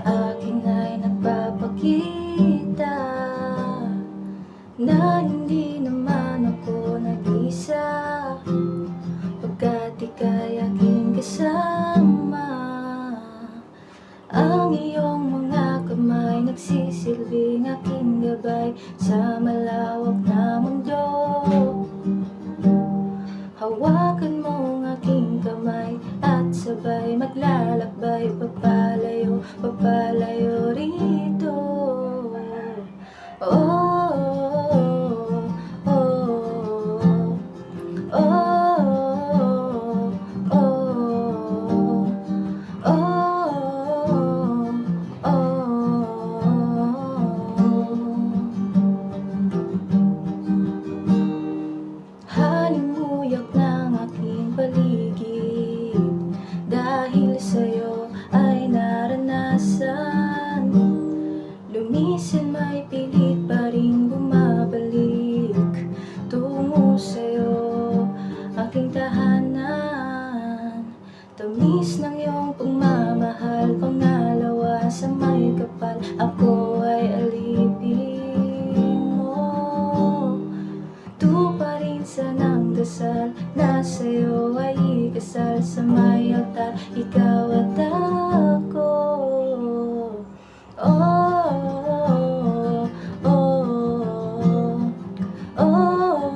akin ay nagpapakita na hindi naman ako nag-isa, pagkat ika'y aking kasama. Ang iyong mga kamay nagsisilbing aking gabay sa malawak na mundo. Hawakan mo ang aking kamay at sabay maglalakbay, papalayo, papalayo rito. Oh, oh, oh, oh, oh, oh, oh, halimuyak ng aking paligid, dahil sa'yo ay naranasan. Lumisan may pilit pa rin bumabalik tungo sa'yo, aking tahanan. Tamis ng iyong pagmamahal, pangalawa sa may kapal, ako ay alipin mo. Tuparin sa ng dasal na sa'yo ay ikasal sa may altar, ikaw at ako. Oh, oh, oh, oh,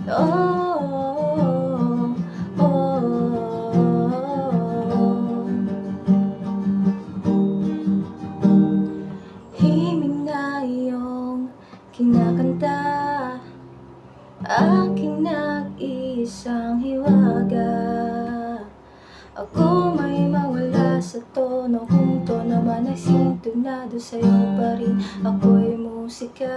oh, oh, himig na iyong kinakanta, aking nag-iisang hiwaga. Ako may mawala sa tono, kung tono man ay sintonado, sa'yo pa rin ako'y musika.